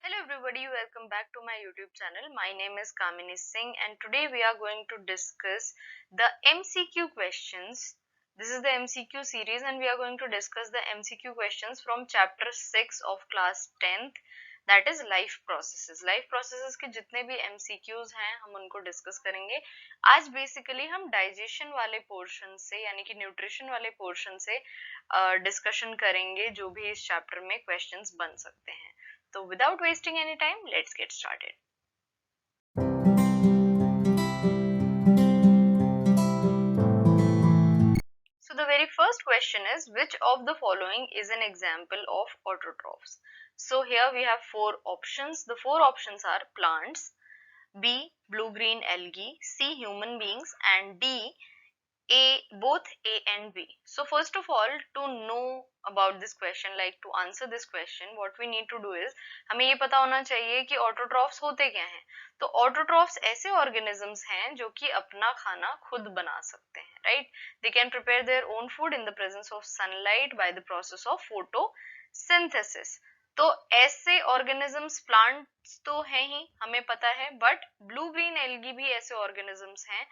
Hello everybody, welcome back to my YouTube channel. My name is Kamini Singh and today we are going to discuss the MCQ questions. This is the MCQ series and we are going to discuss the MCQ questions from chapter 6 of class 10th, that is life processes. Life processes के जितने भी MCQs हैं हम उनको discuss करेंगे. आज basically हम digestion वाले पोर्शन से यानी कि न्यूट्रिशन वाले पोर्शन से डिस्कशन करेंगे जो भी इस चैप्टर में क्वेश्चंस बन सकते हैं. So without wasting any time, let's get started. So the very first question is, which of the following is an example of autotrophs? So here we have four options. The four options are plants, B, blue-green algae, C, human beings, and D, both A and B. So first of all, to know about this question, like to answer this question, what we need to do is हमें ये पता होना चाहिए कि autotrophs होते क्या हैं. तो ऑटोट्रॉफ्स ऐसे ऑर्गेनिजम्स हैं जो कि अपना खाना खुद बना सकते हैं, right. They can prepare their own food in the presence of sunlight by the process of photosynthesis. तो ऐसे ऑर्गेनिजम्स प्लांट्स तो हैं ही, हमें पता है, बट ब्लू ग्रीन एल्गी भी ऐसे ऑर्गेनिजम्स हैं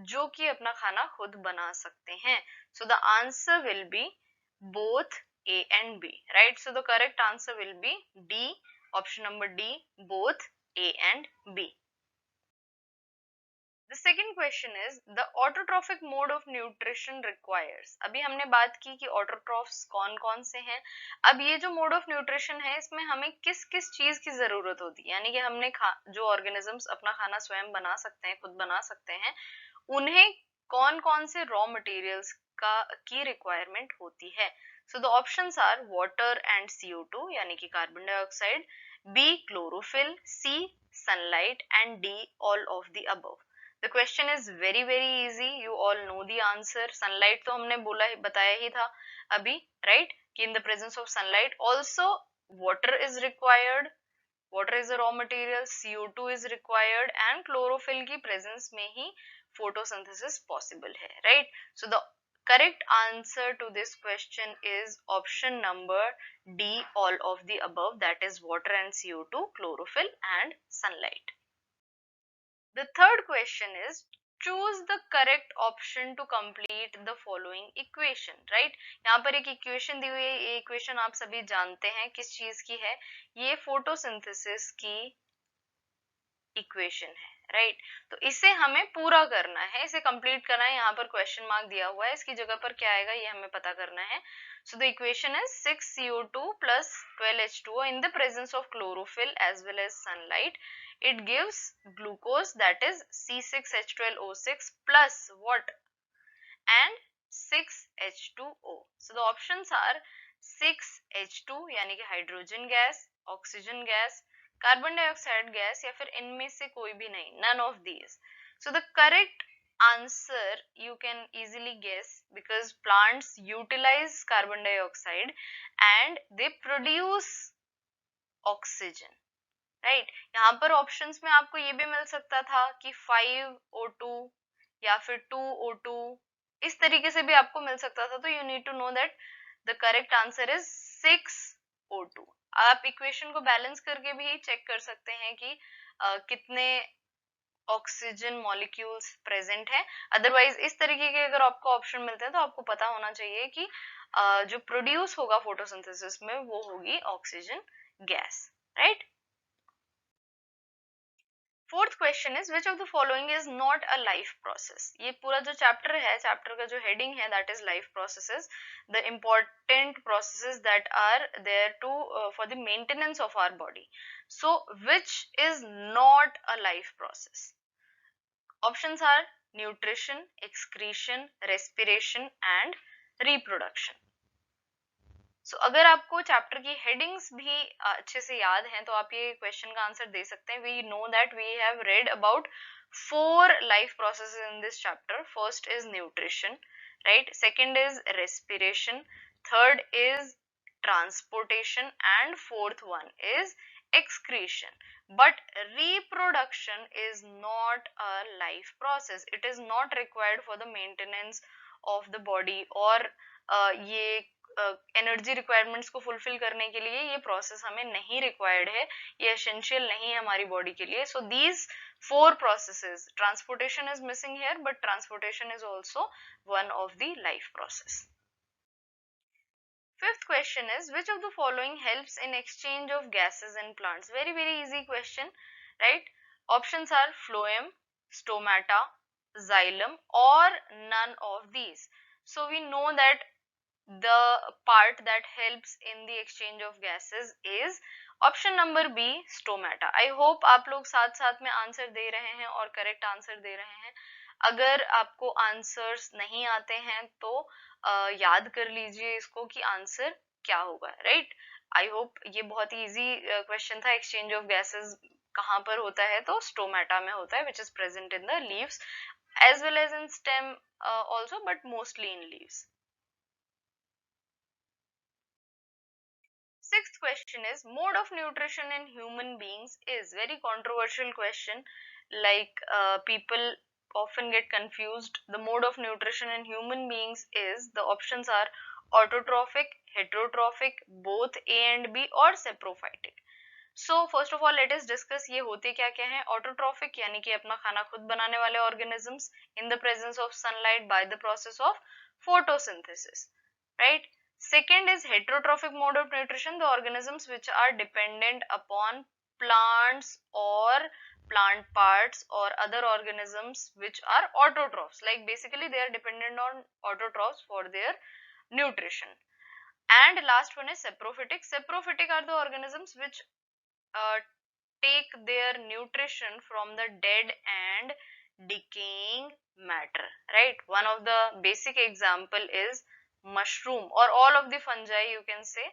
जो कि अपना खाना खुद बना सकते हैं. So the answer will be both A and B, right? So the correct answer will be D, option number D, both A and B. The second question is the autotrophic mode of nutrition requires. अभी हमने बात की कि autotrophs कौन कौन से हैं. अब ये जो मोड ऑफ न्यूट्रिशन है इसमें हमें किस किस चीज की जरूरत होती है, यानी कि हमने जो ऑर्गेनिजम्स अपना खाना स्वयं बना सकते हैं, खुद बना सकते हैं, उन्हें कौन कौन से रॉ मटेरियल्स की रिक्वायरमेंट होती है. So the options are water and CO2 यानी कि carbon dioxide, B chlorophyll, C sunlight and D all of the above. The question is very easy. You all know the answer. Sunlight तो हमने बोला बताया ही था अभी, right? कि in the presence of sunlight also water is required. Water is a raw material. CO2 is required and chlorophyll की presence में ही photosynthesis possible है, right? So the correct answer to this question is option number D, all of the above, that is water and CO2, chlorophyll and sunlight. The third question is, choose the correct option to complete the following equation, right? यहाँ पर एक equation दी हुई है. ये equation आप सभी जानते हैं किस चीज की है. ये फोटोसिंथेसिस की इक्वेशन है, राइट. तो इसे हमें पूरा करना है, इसे कंप्लीट करना है. यहाँ पर क्वेश्चन मार्क दिया हुआ है, इसकी जगह पर क्या आएगा ये हमें पता करना है. So the equation is 6CO2 plus 12H2O in the presence of chlorophyll as well as sunlight. It gives glucose, that is C6H12O6 plus what? And 6H2O. So the options are 6H2 यानी कि hydrogen gas, oxygen gas, carbon dioxide gas, या फिर इनमें से कोई भी नहीं, none of these. So the correct answer you can easily guess because plants utilize carbon dioxide and they produce oxygen, right? यहाँ पर ऑप्शंस में आपको ये भी मिल सकता था कि 5O2 या फिर 2O2, इस तरीके से भी आपको मिल सकता था. तो you need to know that the correct answer is 6O2. आप इक्वेशन को बैलेंस करके भी चेक कर सकते हैं कि कितने ऑक्सीजन मॉलिक्यूल्स प्रेजेंट है. अदरवाइज इस तरीके के अगर आपको ऑप्शन मिलते हैं तो आपको पता होना चाहिए कि जो प्रोड्यूस होगा फोटोसिंथेसिस में वो होगी oxygen gas, right. Fourth question is which of the following is not a life process. ये पूरा जो चैप्टर है, चैप्टर का जो हेडिंग है that is life processes, the important processes that are there to for the maintenance of our body. So which is not a life process? Options are nutrition, excretion, respiration and reproduction. So अगर आपको chapter की headings भी अच्छे से याद हैं तो आप ये क्वेश्चन का आंसर दे सकते हैं. We know that we have read about 4 life processes in this chapter. First is nutrition, right. Second is respiration, third is transportation and fourth one is excretion. But reproduction is not a life process. It is not required for the maintenance of the body. और ये energy requirements को fulfil करने के लिए ये process हमें नहीं required है, ये एसेंशियल नहीं है हमारी बॉडी के लिए. So these 4 processes, transportation is missing here, but transportation is also one of the life process. Fifth question is, which of the following helps in exchange of gases in plants? Very easy question, right? Options are phloem, stomata, xylem, or none of these. So we know that the part that helps in the exchange of gases is option number B, stomata. I hope आप लोग साथ साथ में answer दे रहे हैं और correct answer दे रहे हैं. अगर आपको आंसर्स नहीं आते हैं तो याद कर लीजिए इसको कि आंसर क्या होगा, राइट? आई होप ये बहुत ही इजी क्वेश्चन था. एक्सचेंज ऑफ गैसेस कहाँ पर होता है? तो स्टोमेटा में होता है, which is present in the leaves as well as in stem also, but mostly in leaves. Sixth question is, mode of nutrition in human beings is very controversial question. Like people often get confused. The mode of nutrition in human beings is, the options are autotrophic, heterotrophic, both A and B, or saprophytic. So first of all let us discuss ये होते क्या क्या हैं. Autotrophic यानी कि अपना खाना खुद बनाने वाले organisms in the presence of sunlight by the process of photosynthesis, right? Second is heterotrophic mode of nutrition, the organisms which are dependent upon plants or plant parts or other organisms which are autotrophs, like basically they are dependent on autotrophs for their nutrition. And last one is saprophytic. Saprophytic are the organisms which take their nutrition from the dead and decaying matter, right? One of the basic example is mushroom or all of the fungi you can say,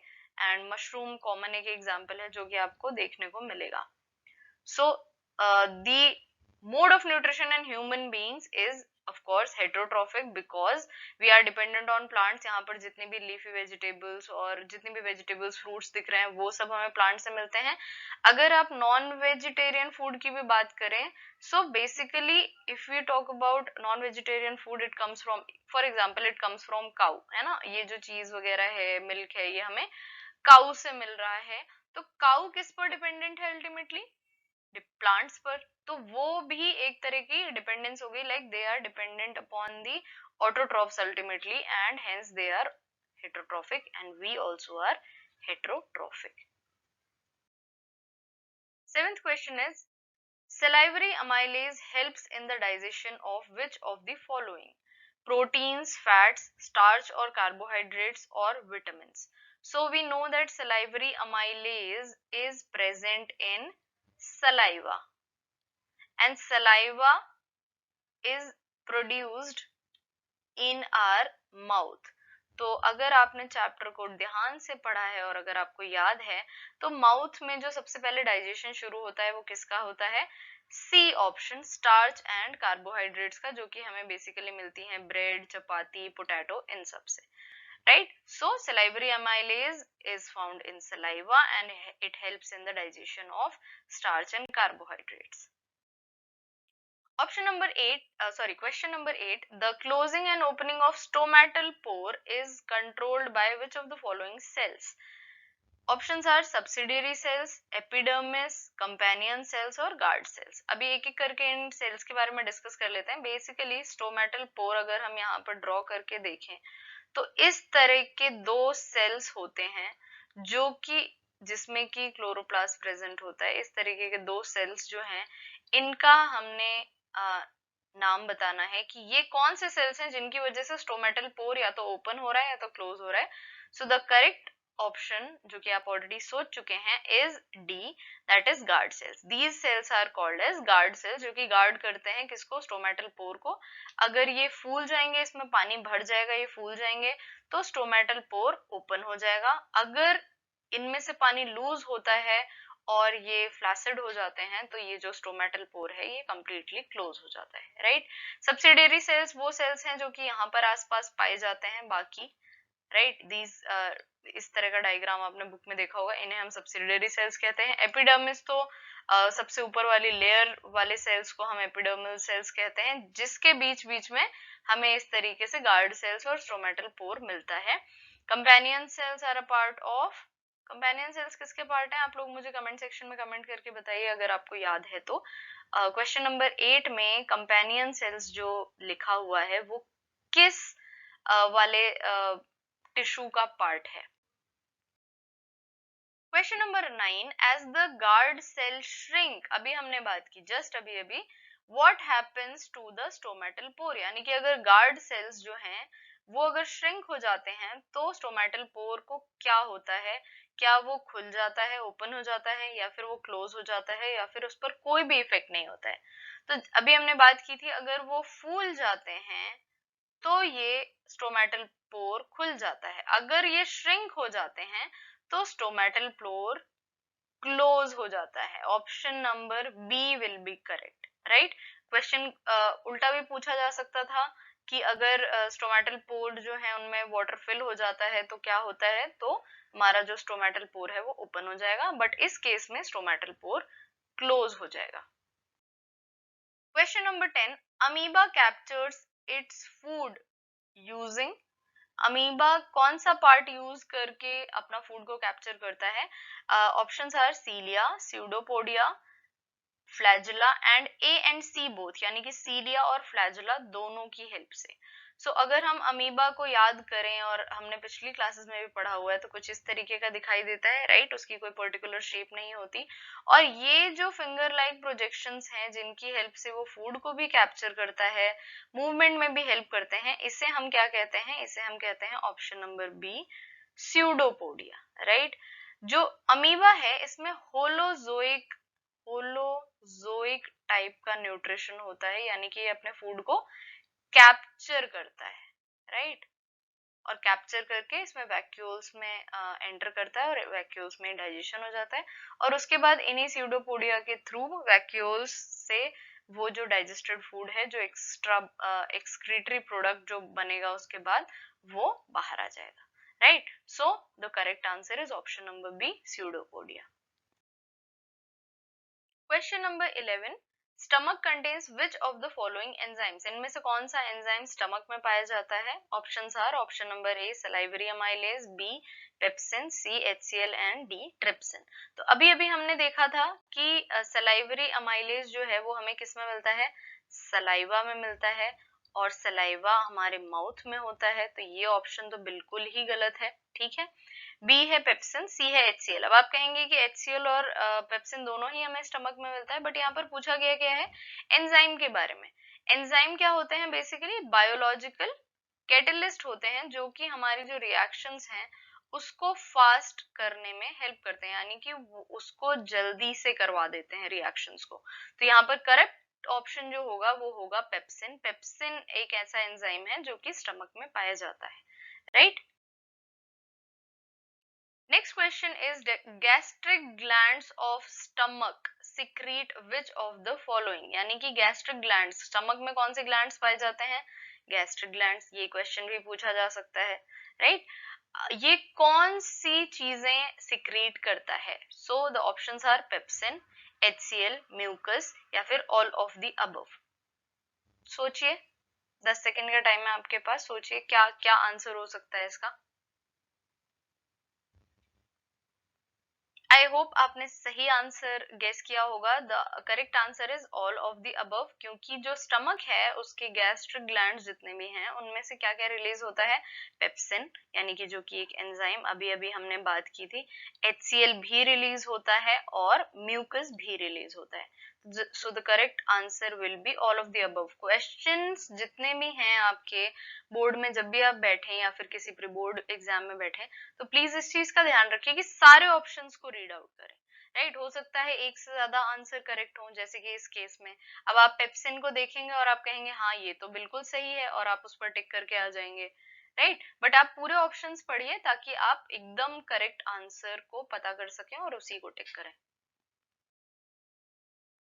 and mushroom common एक example है जो कि आपको देखने को मिलेगा. So the mode of nutrition in human beings is of course heterotrophic because we are dependent on plants. यहाँ पर जितने भी leafy vegetables और जितने भी vegetables fruits दिख रहे हैं वो सब हमें plant से मिलते हैं. अगर आप non vegetarian food की भी बात करें, so basically if we talk about non vegetarian food, it comes from, for example it comes from cow, है ना? ये जो cheese वगैरह है, milk है, ये हमें cow से मिल रहा है. तो cow किस पर dependent है ultimately? प्लांट्स पर. तो वो भी एक तरह की डिपेंडेंस हो गई, like they are dependent upon the autotrophs ultimately and hence they are heterotrophic and we also are heterotrophic. Seventh question is, salivary amylase helps in the digestion of which of the following? Proteins, fats, starch or carbohydrates, or vitamins. So we know that salivary amylase is present in saliva, and saliva is produced in our mouth. तो अगर आपने chapter को ध्यान से पढ़ा है और अगर आपको याद है तो माउथ में जो सबसे पहले डाइजेशन शुरू होता है वो किसका होता है? C option, starch and carbohydrates का, जो कि हमें बेसिकली मिलती हैं ब्रेड, चपाती, पोटैटो, इन सब से, right? So salivary amylase is found in saliva and it helps in the digestion of starch and carbohydrates. Option number 8, question number 8, the closing and opening of stomatal pore is controlled by which of the following cells? Options are subsidiary cells, epidermis, companion cells और guard cells. अभी एक एक करके इन cells के बारे में discuss कर लेते हैं. Basically stomatal pore अगर हम यहाँ पर ड्रॉ करके देखें तो इस तरह के दो सेल्स होते हैं जो कि जिसमें कि क्लोरोप्लास्ट प्रेजेंट होता है. इस तरीके के दो सेल्स जो हैं इनका हमने नाम बताना है कि ये कौन से सेल्स हैं जिनकी वजह से स्टोमेटल पोर या तो ओपन हो रहा है या तो क्लोज हो रहा है. सो द करेक्ट ऑप्शन जो कि आप ऑलरेडी सोच चुके हैं is D, that is guard cells. These cells are called as guard cells, जो कि गार्ड करते हैं किसको? स्टोमेटल पोर को. अगर ये फूल जाएंगे, इसमें पानी भर जाएगा, ये फूल जाएंगे तो स्टोमेटल पोर ओपन हो जाएगा. अगर इनमें से पानी लूज होता है और ये फ्लैसिड हो जाते हैं तो ये जो स्टोमेटल पोर है ये कंप्लीटली क्लोज हो जाता है, राइट? सब्सिडियरी सेल्स वो सेल्स हैं जो कि यहाँ पर आसपास पाए जाते हैं बाकी, राइट? दीज इस तरह का डायग्राम आपने बुक में देखा होगा, इन्हें हम सब्सिडियरी सेल्स कहते हैं. एपिडर्मिस तो सबसे ऊपर वाली लेयर वाले सेल्स को हम एपिडर्मल सेल्स कहते हैं, जिसके बीच बीच में हमें इस तरीके से गार्ड सेल्स और स्टोमेटल पोर मिलता है. Companion cells are a part of, companion cells किसके पार्ट हैं? आप लोग मुझे कमेंट सेक्शन में कमेंट करके बताइए अगर आपको याद है तो। क्वेश्चन नंबर 8 में कंपेनियन सेल्स जो लिखा हुआ है वो किस वाले टिश्यू का पार्ट है? Question number 9, as the guard cell shrink, अभी हमने बात की जस्ट अभी what happens to the stomatal pore, यानी कि अगर गार्ड सेल्स जो हैं वो अगर श्रिंक हो जाते हैं तो स्टोमेटल पोर को क्या होता है? क्या वो खुल जाता है, ओपन हो जाता है, या फिर वो क्लोज हो जाता है, या फिर उस पर कोई भी इफेक्ट नहीं होता है? तो अभी हमने बात की थी अगर वो फूल जाते हैं तो ये स्टोमेटल पोर खुल जाता है, अगर ये श्रिंक हो जाते हैं तो स्टोमेटल पोर क्लोज हो जाता है। Option number B will be correct, right. Question उल्टा भी पूछा जा सकता था कि अगर स्टोमेटल पोर जो है उनमें वाटर फिल हो जाता है तो क्या होता है, तो हमारा जो स्टोमेटल पोर है वो ओपन हो जाएगा, बट इस केस में स्टोमेटल पोर क्लोज हो जाएगा। Question number 10, amoeba captures its food using, amoeba कौन सा पार्ट यूज करके अपना फूड को कैप्चर करता है? Options are cilia, pseudopodia, flagella and A and C both, यानी कि सीलिया और फ्लैजुला दोनों की हेल्प से। सो अगर हम अमीबा को याद करें, और हमने पिछली क्लासेस में भी पढ़ा हुआ है, तो कुछ इस तरीके का दिखाई देता है, राइट। उसकी कोई पर्टिकुलर शेप नहीं होती, और ये जो फिंगर लाइक प्रोजेक्शंस हैं जिनकी हेल्प से वो फूड को भी कैप्चर करता है, मूवमेंट में भी हेल्प करते हैं, इसे हम क्या कहते हैं? इसे हम कहते हैं option number B, pseudopodia, right. जो अमीबा है इसमें होलोजोइक टाइप का न्यूट्रिशन होता है, यानी कि ये अपने फूड को कैप्चर करता है, राइट। और कैप्चर करके इसमें वैक्यूल्स में एंटर करता है, और वैक्यूल्स में डाइजेशन हो जाता है, और उसके बाद इन्हीं स्यूडोपोडिया के थ्रू वैक्यूल्स से वो जो डाइजेस्टेड फूड है, जो एक्स्ट्रा एक्सक्रीटरी प्रोडक्ट जो बनेगा उसके बाद, वो बाहर आ जाएगा, right. So the correct answer is option number B, pseudopodia. Question number 11, stomach contains which of the following enzymes, इनमें से कौन सा एंजाइम स्टमक में पाया जाता है? Options are, option number A salivary amylase, B pepsin, C HCl and D trypsin. तो अभी अभी हमने देखा था कि सलाइवरी अमाइलेज जो है वो हमें किस में मिलता है? सलाइवा में मिलता है, और सलाइवा हमारे माउथ में होता है, तो ये ऑप्शन तो बिल्कुल ही गलत है, ठीक है। बी है पेप्सिन, सी है एचसीएल। अब आप कहेंगे कि एचसीएल और पेप्सिन दोनों ही हमें स्टमक में मिलता है, बट यहाँ पर पूछा गया क्या है? एंजाइम के बारे में। एंजाइम क्या होते हैं? बेसिकली बायोलॉजिकल कैटलिस्ट होते हैं, जो कि हमारी जो रिएक्शंस हैं उसको फास्ट करने में हेल्प करते हैं, यानी कि उसको जल्दी से करवा देते हैं रिएक्शंस को। तो यहाँ पर करेक्ट ऑप्शन जो होगा वो होगा पेप्सिन। पेप्सिन एक ऐसा एंजाइम है जो कि स्टमक में पाया जाता है, right. Next question is gastric glands of stomach secrete which of the following, यानी कि gastric glands, stomach में कौन से glands पाए जाते हैं? gastric glands, ये question भी पूछा जा सकता है, right? ये कौन सी चीजें secrete करता है? So the options are pepsin, HCl, mucus या फिर all of the above. सोचिए, 10 सेकेंड का टाइम है आपके पास, सोचिए क्या क्या आंसर हो सकता है इसका। आई होप आपने सही आंसर गेस किया होगा। The correct answer is all of the above, क्योंकि जो स्टमक है उसके गैस्ट्रिक ग्लैंड्स जितने भी हैं उनमें से क्या क्या रिलीज होता है? पेप्सिन, यानी कि जो कि एक एंजाइम, अभी अभी हमने बात की थी। HCl भी रिलीज होता है और म्यूकस भी रिलीज होता है। So the correct answer will be all of the above. Questions जितने भी हैं आपके बोर्ड में, जब भी आप बैठे या फिर किसी प्री बोर्ड एग्जाम में बैठे, तो प्लीज इस चीज का ध्यान रखिए कि सारे ऑप्शंस को रीड आउट करें, राइट। हो सकता है एक से ज्यादा आंसर करेक्ट हो, जैसे कि इस केस में अब आप पेप्सिन को देखेंगे और आप कहेंगे हाँ ये तो बिल्कुल सही है, और आप उस पर टिक करके आ जाएंगे, राइट। बट आप पूरे ऑप्शंस पढ़िए ताकि आप एकदम करेक्ट आंसर को पता कर सकें और उसी को टिक करें।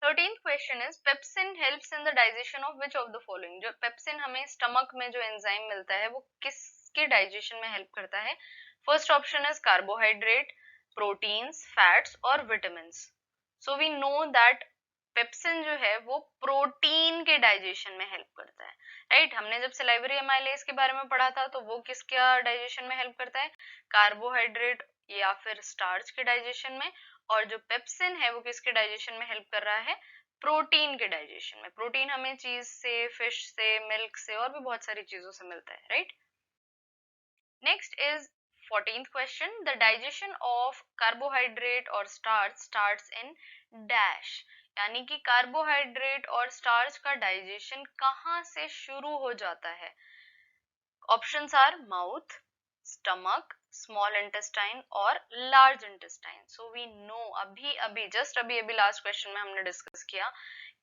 13th question is pepsin helps in the digestion of which of the following, जो पेप्सिन हमें स्टमक में जो एंजाइम मिलता है वो किसके डाइजेशन में हेल्प करता है? First option is carbohydrate, proteins, fats और vitamins. So we know that pepsin जो है वो प्रोटीन के डाइजेशन में हेल्प करता है, राइट। हमने जब सलाइवरी एमाइलेज के बारे में पढ़ा था तो वो किसका डाइजेशन में हेल्प करता है, कार्बोहाइड्रेट या फिर स्टार्च के डाइजेशन में, और जो पेप्सिन है वो किसके डाइजेशन में हेल्प कर रहा है, प्रोटीन के डाइजेशन में। प्रोटीन हमें चीज से, फिश से, मिल्क से और भी बहुत सारी चीजों से मिलता है, right. Next is 14th question. The digestion of carbohydrate or starch starts in dash. यानी कि कार्बोहाइड्रेट और स्टार्च का डाइजेशन कहाँ से शुरू हो जाता है। Options are mouth, stomach, small intestine और large intestine. So we know, अभी अभी लास्ट क्वेश्चन में हमने डिस्कस किया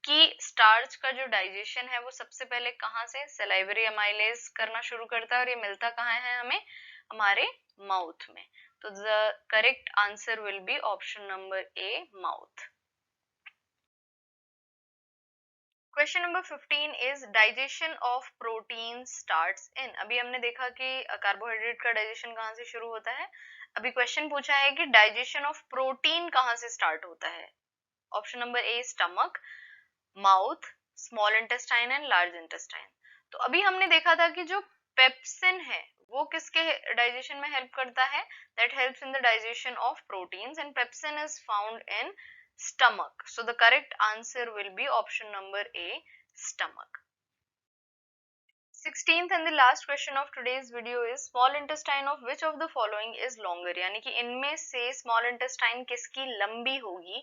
कि स्टार्च का जो डाइजेशन है वो सबसे पहले कहाँ से, सलाइवरी एमाइलेज करना शुरू करता है, और ये मिलता कहाँ है हमें, हमारे माउथ में। तो the correct answer will be option number A, mouth. Question number 15 is digestion of protein starts in. अभी हमने देखा कि कार्बोहाइड्रेट का डाइजेशन कहाँ से शुरू होता है, अभी क्वेश्चन पूछा है कि डाइजेशन ऑफ प्रोटीन कहाँ से स्टार्ट होता है। Option number A, stomach, mouth, small intestine and large intestine. तो अभी हमने देखा था कि जो पेप्सिन है वो किसके डाइजेशन में हेल्प करता है, that helps in the digestion of proteins, and pepsin is found in stomach. So the correct answer will be option number A, stomach. 16th and the last question of today's video is small intestine of which of the following is longer, यानी कि इनमें से small intestine किसकी लंबी होगी।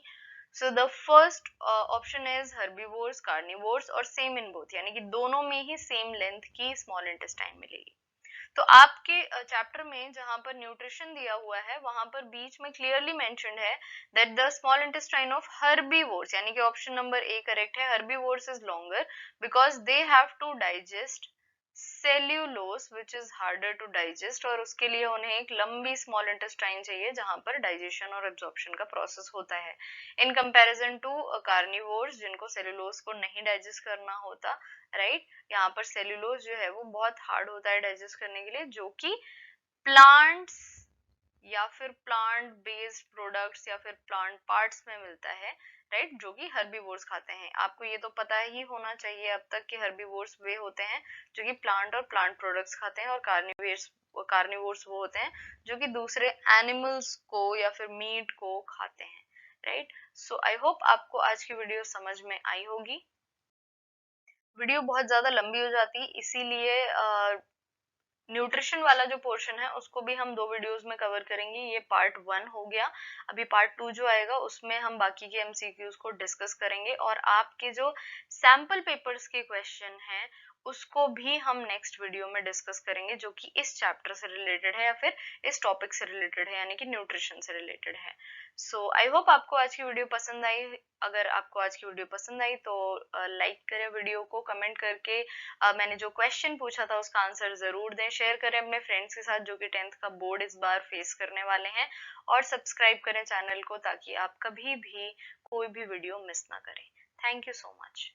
So the first option is herbivores, carnivores और same in both, यानी कि दोनों में ही same length की small intestine मिलेगी। तो आपके चैप्टर में जहां पर न्यूट्रिशन दिया हुआ है वहां पर बीच में क्लियरली मेंशन्ड है that the small intestine of herbivores, यानी कि ऑप्शन नंबर ए करेक्ट है, herbivores is longer because they have to digest cellulose which is harder to digest, और उसके लिए उन्हें एक लंबी स्मॉल इंटेस्टाइन चाहिए जहां पर डाइजेशन और एब्जॉर्प्शन का प्रोसेस होता है, इन कंपैरिजन टू कार्निवोर्स जिनको सेल्यूलोस को नहीं डाइजेस्ट करना होता, राइट। यहाँ पर सेल्यूलोज जो है वो बहुत हार्ड होता है डाइजेस्ट करने के लिए, जो कि प्लांट्स या फिर प्लांट बेस्ड प्रोडक्ट्स या फिर प्लांट पार्ट्स में मिलता है, राइट, जो कि हर्बीवोर्स खाते हैं। आपको ये तो पता ही होना चाहिए अब तक कि हर्बीवोर्स वे होते हैं जो कि प्लांट और प्लांट प्रोडक्ट्स खाते हैं, और कार्निवोर्स वो होते हैं जो कि दूसरे एनिमल्स को या फिर मीट को खाते हैं, राइट। सो आई होप आपको आज की वीडियो समझ में आई होगी। वीडियो बहुत ज्यादा लंबी हो जाती, इसीलिए न्यूट्रिशन वाला जो पोर्शन है उसको भी हम 2 वीडियोस में कवर करेंगे। ये पार्ट 1 हो गया, अभी पार्ट 2 जो आएगा उसमें हम बाकी के एमसीक्यूज को डिस्कस करेंगे, और आपके जो सैंपल पेपर्स के क्वेश्चन हैं उसको भी हम नेक्स्ट वीडियो में डिस्कस करेंगे, जो कि इस चैप्टर से रिलेटेड है या फिर इस टॉपिक से रिलेटेड है, यानी कि न्यूट्रिशन से रिलेटेड है। सो आई होप आपको आज की वीडियो पसंद आई। अगर आपको आज की वीडियो पसंद आई तो लाइक करें वीडियो को, कमेंट करके मैंने जो क्वेश्चन पूछा था उसका आंसर जरूर दें, शेयर करें अपने फ्रेंड्स के साथ जो कि 10th का बोर्ड इस बार फेस करने वाले हैं, और सब्सक्राइब करें चैनल को ताकि आप कभी भी कोई भी वीडियो मिस ना करें। Thank you so much.